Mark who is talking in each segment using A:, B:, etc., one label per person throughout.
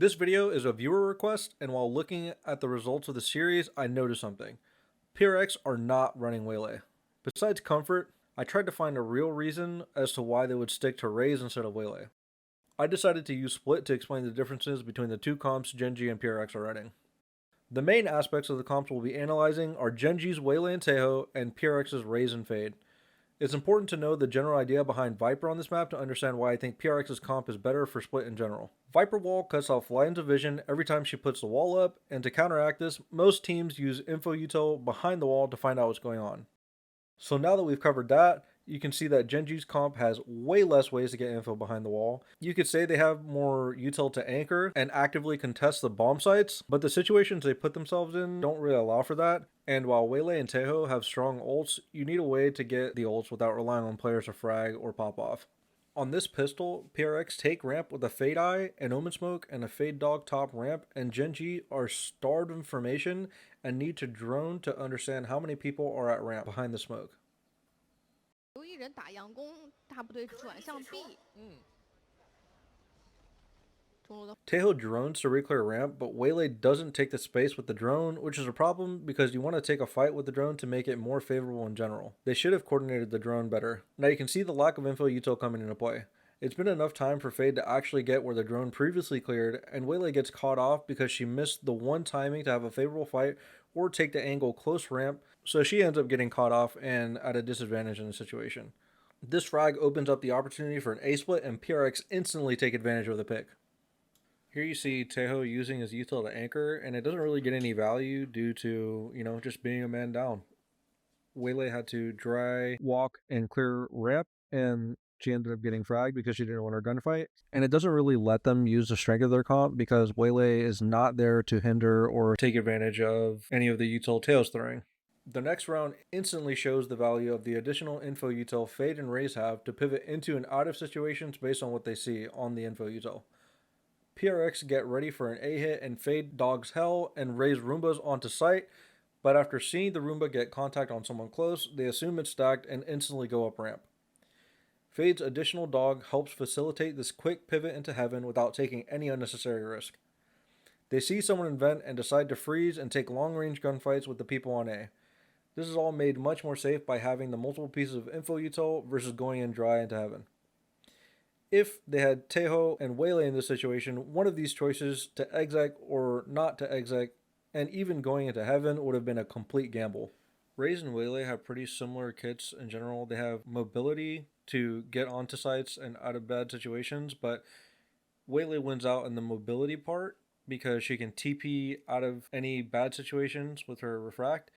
A: This video is a viewer request, and while looking at the results of the series, I noticed something. PRX are not running Waylay. Besides comfort, I tried to find a real reason as to why they would stick to Raze instead of Waylay. I decided to use Split to explain the differences between the two comps Gen.G and PRX are running. The main aspects of the comps we'll be analyzing are Gen.G's Waylay and Taeho, and PRX's Raze and Fade. It's important to know the general idea behind Viper on this map to understand why I think PRX's comp is better for Split in general. Viper Wall cuts off lines of vision every time she puts the wall up, and to counteract this, most teams use info util behind the wall to find out what's going on. So now that we've covered that, you can see that Gen.G's comp has way less ways to get info behind the wall. You could say they have more util to anchor and actively contest the bomb sites, but the situations they put themselves in don't really allow for that. And while Waylay and Taeho have strong ults, you need a way to get the ults without relying on players to frag or pop off. On this pistol, PRX take ramp with a Fade Eye, an Omen Smoke, and a Fade Dog top ramp, and Gen.G are starved of information and need to drone to understand how many people are at ramp behind the smoke.
B: 有一人打佯攻，大部队转向 B。Taeho
A: drones to reclear ramp, but Waylay doesn't take the space with the drone, which is a problem because you want to take a fight with the drone to make it more favorable in general. They should have coordinated the drone better. Now you can see the lack of info util coming into play. It's been enough time for Fade to actually get where the drone previously cleared, and Waylay gets caught off because she missed the one timing to have a favorable fight or take the angle close ramp, so she ends up getting caught off and at a disadvantage in the situation. This frag opens up the opportunity for an A-split, and PRX instantly take advantage of the pick. Here you see Taeho using his util to anchor, and it doesn't really get any value due to, just being a man down. Waylay had to dry walk and clear ramp, and she ended up getting fragged because she didn't want her gunfight. And it doesn't really let them use the strength of their comp because Waylay is not there to hinder or take advantage of any of the util Taeho's throwing. The next round instantly shows the value of the additional info util Fade and Raze have to pivot into and out of situations based on what they see on the info util. PRX get ready for an A hit and Fade dogs hell and Raze Roombas onto site, but after seeing the Roomba get contact on someone close, they assume it's stacked and instantly go up ramp. Fade's additional dog helps facilitate this quick pivot into heaven without taking any unnecessary risk. They see someone in vent and decide to freeze and take long range gunfights with the people on A. This is all made much more safe by having the multiple pieces of info util versus going in dry into heaven. If they had Taeho and Waylay in this situation, one of these choices to exec or not to exec, and even going into heaven, would have been a complete gamble. Raze and Waylay have pretty similar kits in general. They have mobility to get onto sites and out of bad situations, but Waylay wins out in the mobility part because she can TP out of any bad situations with her refract.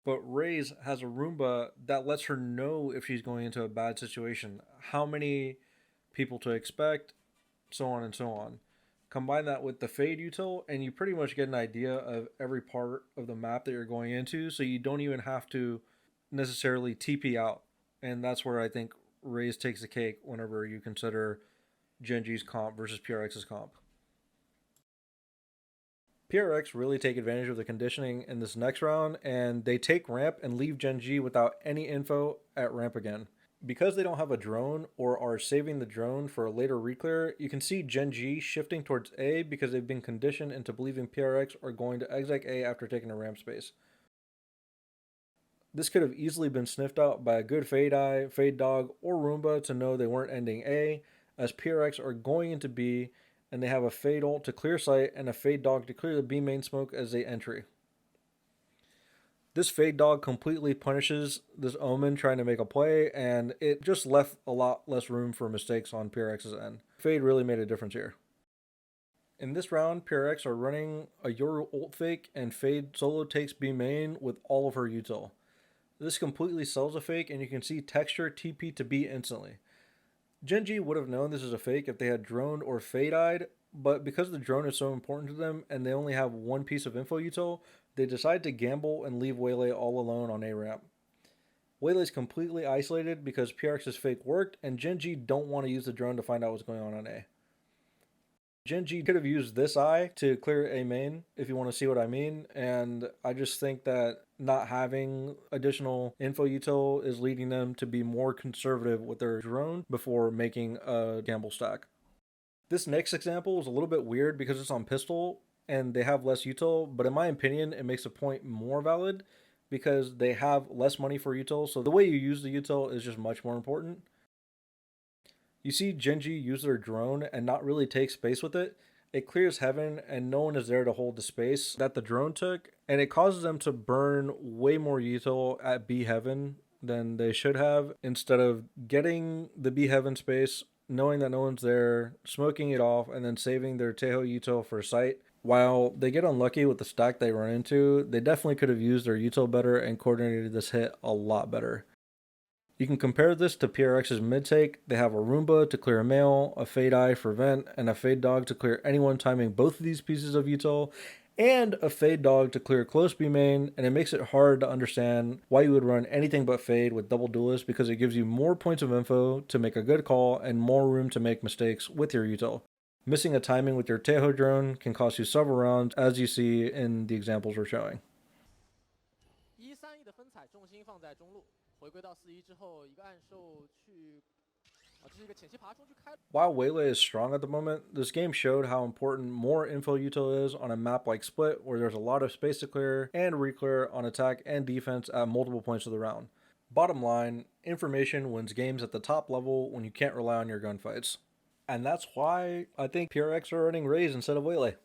A: But Raze has a Roomba that lets her know if she's going into a bad situation, how many people to expect, so on and so on. Combine that with the Fade util, and you pretty much get an idea of every part of the map that you're going into, so you don't even have to necessarily TP out. And that's where I think Raze takes the cake whenever you consider Gen.G's comp versus PRX's comp. PRX really take advantage of the conditioning in this next round, and they take ramp and leave Gen.G without any info at ramp again. Because they don't have a drone or are saving the drone for a later reclear, you can see Gen.G shifting towards A because they've been conditioned into believing PRX are going to exec A after taking a ramp space. This could have easily been sniffed out by a good Fade Eye, Fade Dog, or Roomba to know they weren't ending A, as PRX are going into B, and they have a Fade ult to clear sight and a Fade Dog to clear the B main smoke as they entry. This Fade Dog completely punishes this Omen trying to make a play, and it just left a lot less room for mistakes on PRX's end. Fade really made a difference here. In this round, PRX are running a Yoru ult fake, and Fade solo takes B main with all of her util. This completely sells a fake, and you can see Texture TP to B instantly. Gen.G would have known this is a fake if they had droned or Fade-eyed, but because the drone is so important to them and they only have one piece of info util, they decide to gamble and leave Waylay all alone on A ramp. Waylay's completely isolated because PRX's fake worked, and Gen.G don't want to use the drone to find out what's going on A. Gen.G could have used this eye to clear A main, if you want to see what I mean, and I just think that not having additional info util is leading them to be more conservative with their drone before making a gamble stack. This next example is a little bit weird because it's on pistol and they have less util, but in my opinion, it makes a point more valid because they have less money for util. So the way you use the util is just much more important. You see Gen.G use their drone and not really take space with it. It clears heaven and no one is there to hold the space that the drone took, and it causes them to burn way more util at B heaven than they should have instead of getting the B heaven space, knowing that no one's there, smoking it off, and then saving their Tejo util for sight. While they get unlucky with the stack they run into, they definitely could have used their util better and coordinated this hit a lot better. You can compare this to PRX's mid take. They have a Roomba to clear a male, a Fade Eye for vent, and a Fade Dog to clear anyone timing both of these pieces of util, and a Fade Dog to clear close B main, and it makes it hard to understand why you would run anything but Fade with double duelist because it gives you more points of info to make a good call and more room to make mistakes with your util. Missing a timing with your Tejo drone can cost you several rounds, as you see in the examples we're showing.
C: 1-3-1的分彩重心放在中路，回归到4-1之后，一个暗兽去，这是一个潜行爬冲去开。
A: While Waylay is strong at the moment, this game showed how important more info util is on a map like Split, where there's a lot of space to clear and reclear on attack and defense at multiple points of the round. Bottom line, information wins games at the top level when you can't rely on your gunfights. And that's why I think PRX are running Raze instead of Waylay.